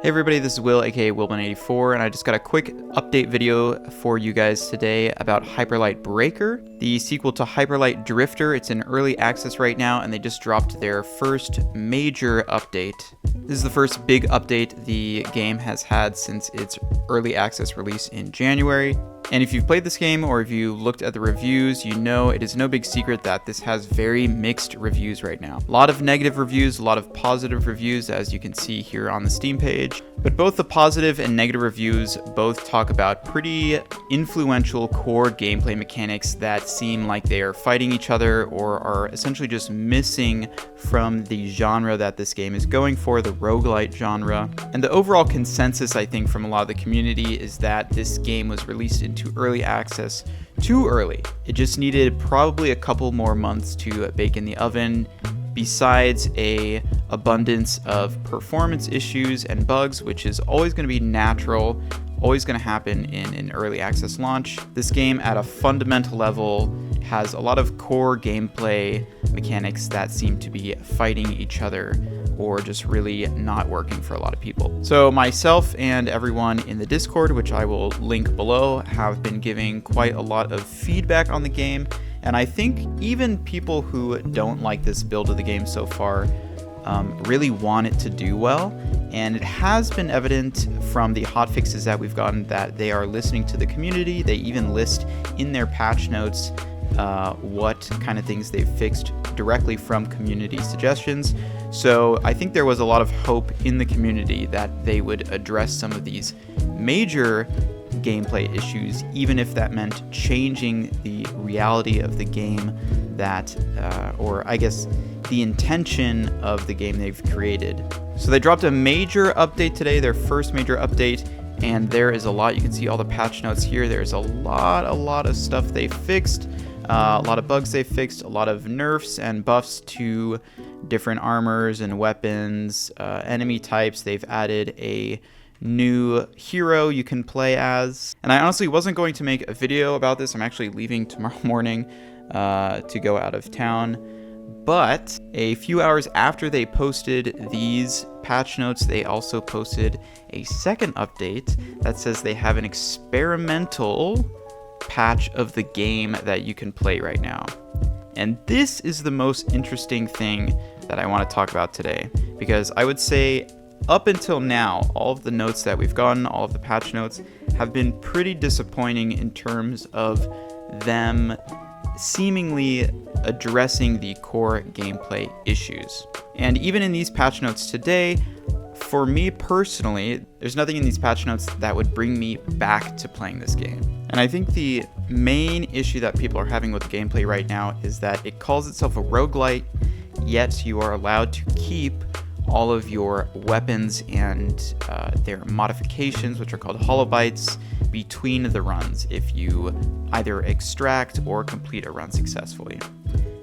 Hey everybody, this is Will, aka Wilbin84, and I just got a quick update video for you guys today about Hyperlight Breaker, the sequel to Hyperlight Drifter. It's in early access right now, and they just dropped their first major update. This is the first big update the game has had since its early access release in January. And if you've played this game or if you looked at the reviews, you know it is no big secret that this has very mixed reviews right now. A lot of negative reviews, a lot of positive reviews, as you can see here on the Steam page. But both the positive and negative reviews both talk about pretty influential core gameplay mechanics that seem like they are fighting each other or are essentially just missing from the genre that this game is going for, the roguelite genre. And the overall consensus, I think, from a lot of the community is that this game was released into early access too early. It just needed probably a couple more months to bake in the oven. Besides a abundance of performance issues and bugs, which is always going to be natural, always going to happen in an early access launch, this game at a fundamental level has a lot of core gameplay mechanics that seem to be fighting each other or just really not working for a lot of people. So myself and everyone in the Discord, which I will link below, have been giving quite a lot of feedback on the game. And I think even people who don't like this build of the game so far really want it to do well. And it has been evident from the hotfixes that we've gotten that they are listening to the community. They even list in their patch notes what kind of things they've fixed directly from community suggestions. So I think there was a lot of hope in the community that they would address some of these major gameplay issues, even if that meant changing the reality of the game that, or I guess the intention of the game they've created. So they dropped a major update today, their first major update, and there is a lot. You can see all the patch notes here. There's a lot of stuff they fixed, a lot of bugs they fixed, a lot of nerfs and buffs to different armors and weapons, enemy types. They've added a new hero you can play as. And I honestly wasn't going to make a video about this. I'm actually leaving tomorrow morning to go out of town. But a few hours after they posted these patch notes, they also posted a second update that says they have an experimental patch of the game that you can play right now. And this is the most interesting thing that I want to talk about today, because I would say up until now, all of the notes that we've gotten, all of the patch notes, have been pretty disappointing in terms of them seemingly addressing the core gameplay issues. And even in these patch notes today, for me personally, there's nothing in these patch notes that would bring me back to playing this game. And I think the main issue that people are having with the gameplay right now is that it calls itself a roguelite, yet you are allowed to keep all of your weapons and their modifications, which are called holobytes, between the runs if you either extract or complete a run successfully.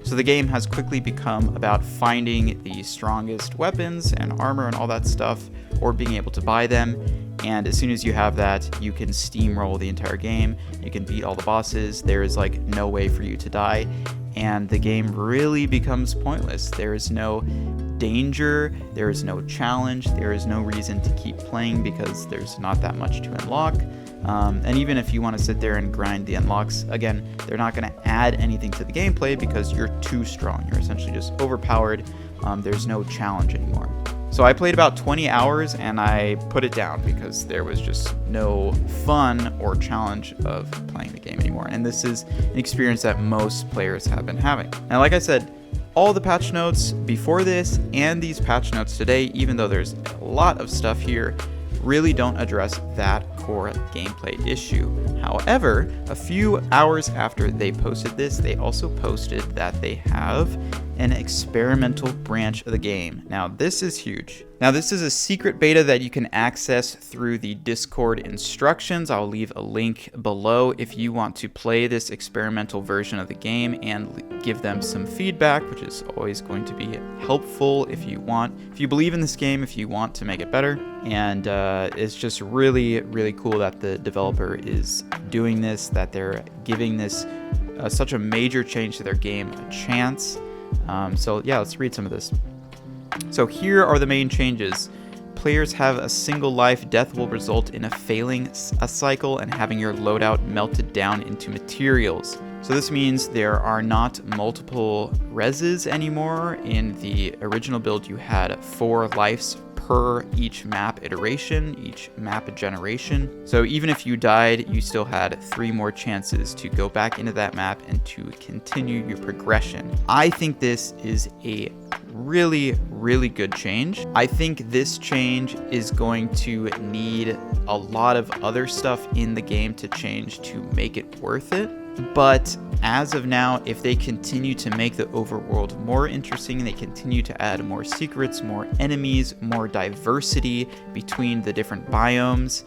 So the game has quickly become about finding the strongest weapons and armor and all that stuff, or being able to buy them. And as soon as you have that, you can steamroll the entire game. You can beat all the bosses. There is like no way for you to die. And the game really becomes pointless. There is no danger, there is no challenge, there is no reason to keep playing because there's not that much to unlock. And even if you want to sit there and grind the unlocks, again, they're not going to add anything to the gameplay because you're too strong. You're essentially just overpowered. There's no challenge anymore. So I played about 20 hours and I put it down because there was just no fun or challenge of playing the game anymore. And this is an experience that most players have been having. And like I said, all the patch notes before this and these patch notes today, even though there's a lot of stuff here, really don't address that core gameplay issue. However, a few hours after they posted this, they also posted that they have an experimental branch of the game. Now, this is huge. Now, this is a secret beta that you can access through the Discord instructions. I'll leave a link below if you want to play this experimental version of the game and give them some feedback, which is always going to be helpful if you believe in this game, if you want to make it better. And it's just really, really cool that the developer is doing this, that they're giving this such a major change to their game a chance. So yeah, let's read some of this. So here are the main changes players have a single life, death will result in a failing a cycle and having your loadout melted down into materials. So this means there are not multiple reses anymore. In the original build, you had 4 lives per each map iteration, each map generation. So even if you died, you still had 3 more chances to go back into that map and to continue your progression. I think this is a really good change. I think this change is going to need a lot of other stuff in the game to change to make it worth it. But as of now, if they continue to make the overworld more interesting, they continue to add more secrets, more enemies, more diversity between the different biomes,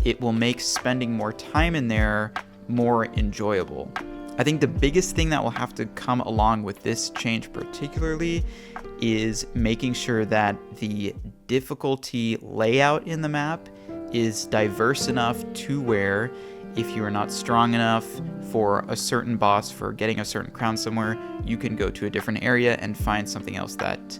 it will make spending more time in there more enjoyable. I think the biggest thing that will have to come along with this change particularly is making sure that the difficulty layout in the map is diverse enough to where if you are not strong enough for a certain boss, for getting a certain crown somewhere, you can go to a different area and find something else that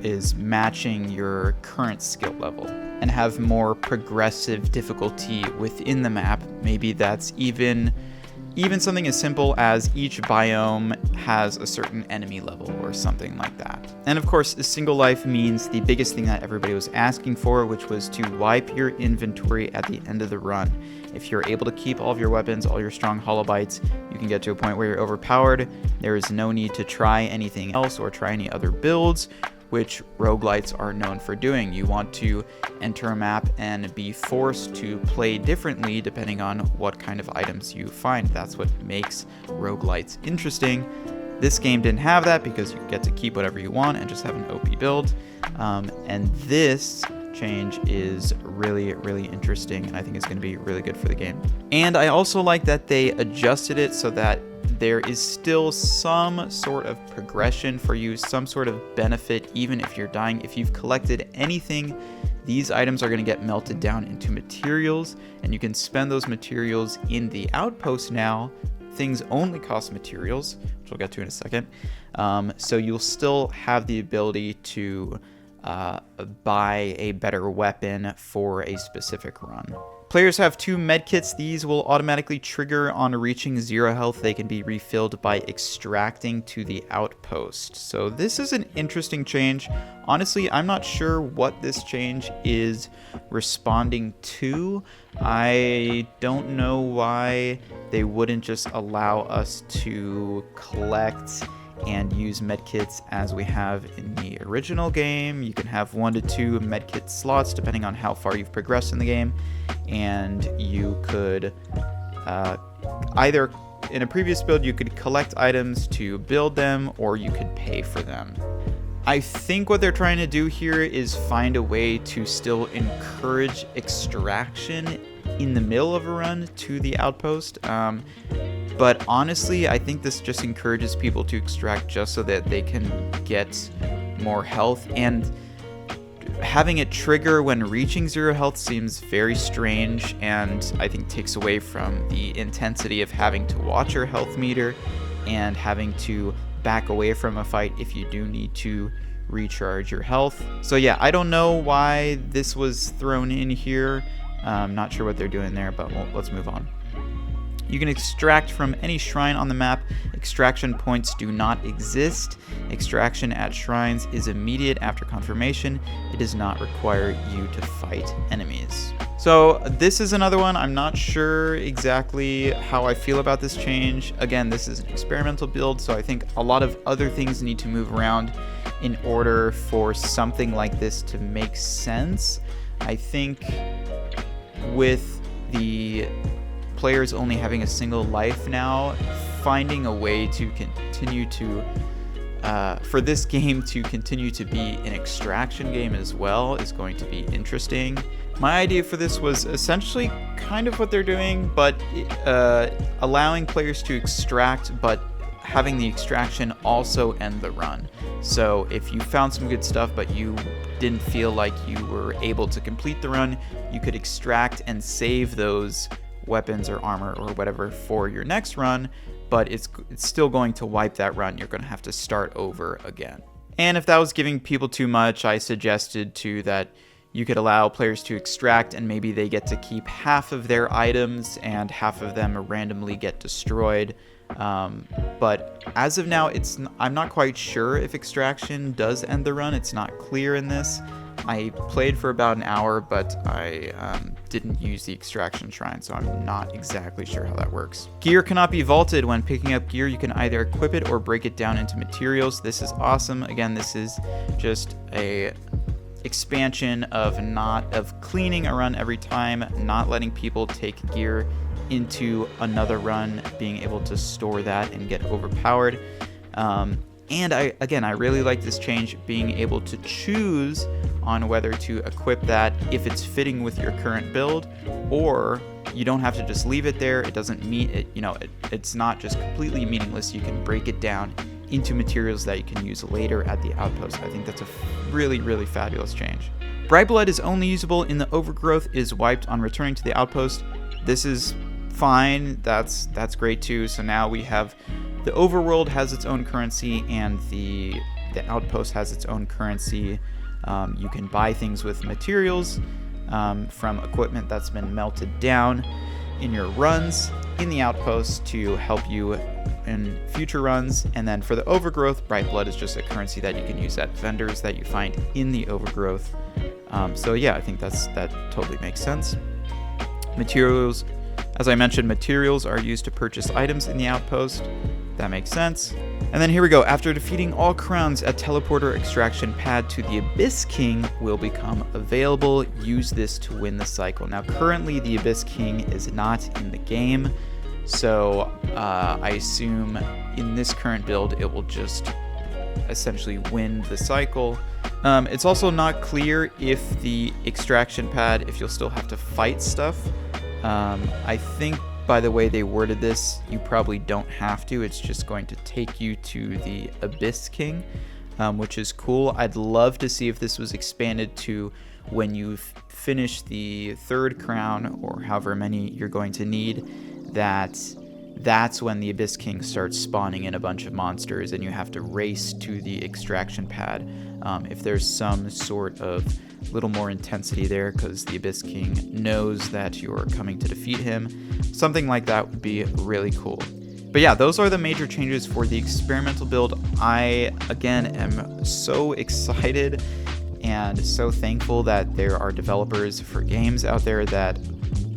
is matching your current skill level and have more progressive difficulty within the map. Maybe that's even something as simple as each biome has a certain enemy level or something like that. And of course, a single life means the biggest thing that everybody was asking for, which was to wipe your inventory at the end of the run. If you're able to keep all of your weapons, all your strong holobites, you can get to a point where you're overpowered. There is no need to try anything else or try any other builds, which roguelites are known for doing. You want to enter a map and be forced to play differently depending on what kind of items you find. That's what makes roguelites interesting. This game didn't have that because you get to keep whatever you want and just have an OP build. And this change is really interesting, and I think it's going to be really good for the game. And I also like that they adjusted it so that there is still some sort of progression for you, some sort of benefit, even if you're dying. If you've collected anything, these items are going to get melted down into materials, and you can spend those materials in the outpost now. Things only cost materials, which we'll get to in a second. So you'll still have the ability to buy a better weapon for a specific run. Players have 2 medkits. These will automatically trigger on reaching 0 health. They can be refilled by extracting to the outpost. So this is an interesting change. Honestly, I'm not sure what this change is responding to. I don't know why they wouldn't just allow us to collect and use medkits as we have in the original game. You can have 1 to 2 medkit slots depending on how far you've progressed in the game, and you could either in a previous build you could collect items to build them, or you could pay for them. I think what they're trying to do here is find a way to still encourage extraction in the middle of a run to the outpost. But honestly, I think this just encourages people to extract just so that they can get more health. And having it trigger when reaching 0 health seems very strange, and I think takes away from the intensity of having to watch your health meter and having to back away from a fight if you do need to recharge your health. So yeah, I don't know why this was thrown in here. I'm not sure what they're doing there, but let's move on. You can extract from any shrine on the map. Extraction points do not exist. Extraction at shrines is immediate after confirmation. It does not require you to fight enemies. So this is another one. I'm not sure exactly how I feel about this change. Again, this is an experimental build, so I think a lot of other things need to move around in order for something like this to make sense. I think with the players only having a single life now, finding a way to continue to for this game to continue to be an extraction game as well is going to be interesting. My idea for this was essentially kind of what they're doing, but allowing players to extract, but having the extraction also end the run. So if you found some good stuff but you didn't feel like you were able to complete the run, you could extract and save those weapons or armor or whatever for your next run, but it's still going to wipe that run. You're going to have to start over again. And if that was giving people too much, I suggested too that you could allow players to extract, and maybe they get to keep half of their items and half of them randomly get destroyed. But as of now, I'm not quite sure if extraction does end the run. It's not clear in this. I played for about an hour, but I didn't use the extraction shrine, so I'm not exactly sure how that works. Gear cannot be vaulted. When picking up gear, you can either equip it or break it down into materials. This is awesome. Again, this is just a expansion of cleaning a run every time, not letting people take gear into another run, being able to store that and get overpowered. And I really like this change, being able to choose on whether to equip that if it's fitting with your current build, or you don't have to just leave it there. It doesn't mean it, it's not just completely meaningless. You can break it down into materials that you can use later at the outpost. I think that's a really, really fabulous change. Bright Blood is only usable in the Overgrowth, is wiped on returning to the outpost. This is fine. That's great too. So now we have the Overworld has its own currency, and the outpost has its own currency. You can buy things with materials from equipment that's been melted down in your runs in the outpost to help you in future runs. And then for the Overgrowth, Bright Blood is just a currency that you can use at vendors that you find in the Overgrowth. So yeah, I think that totally makes sense. Materials, as I mentioned, materials are used to purchase items in the outpost. That makes sense. And then here we go. After defeating all crowns, a teleporter extraction pad to the Abyss King will become available. Use this to win the cycle. Now, currently the Abyss King is not in the game, so I assume in this current build it will just essentially win the cycle. It's also not clear if the extraction pad, if you'll still have to fight stuff. I think by the way they worded this, you probably don't have to. It's just going to take you to the Abyss King, which is cool. I'd love to see if this was expanded to when you've finished the 3rd crown, or however many you're going to need, that's when the Abyss King starts spawning in a bunch of monsters and you have to race to the extraction pad. If there's some sort of little more intensity there because the Abyss King knows that you're coming to defeat him, something like that would be really cool. But yeah, those are the major changes for the experimental build. I, again, am so excited and so thankful that there are developers for games out there that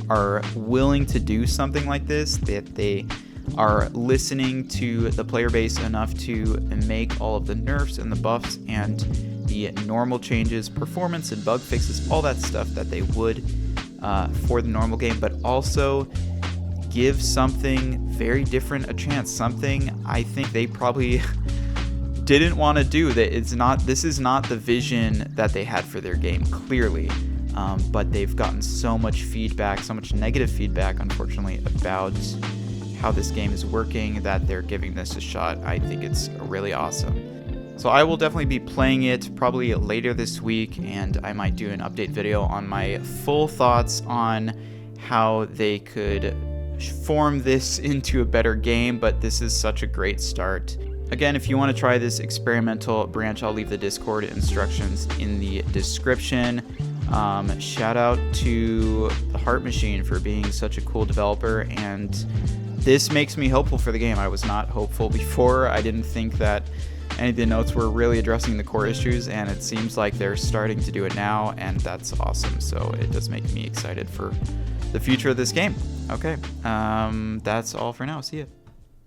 are willing to do something like this, that they are listening to the player base enough to make all of the nerfs and the buffs and the normal changes, performance and bug fixes, all that stuff that they would for the normal game, but also give something very different a chance, something I think they probably didn't want to do. This is not the vision that they had for their game, clearly. But they've gotten so much feedback, so much negative feedback, unfortunately, about how this game is working, that they're giving this a shot. I think it's really awesome. So I will definitely be playing it probably later this week, and I might do an update video on my full thoughts on how they could form this into a better game, but this is such a great start. Again, if you want to try this experimental branch, I'll leave the Discord instructions in the description. Shout out to the Heart Machine for being such a cool developer, and this makes me hopeful for the game. I was not hopeful before. I didn't think that any of the notes were really addressing the core issues, and it seems like they're starting to do it now, and that's awesome. So it does make me excited for the future of this game. Okay, that's all for now. See ya.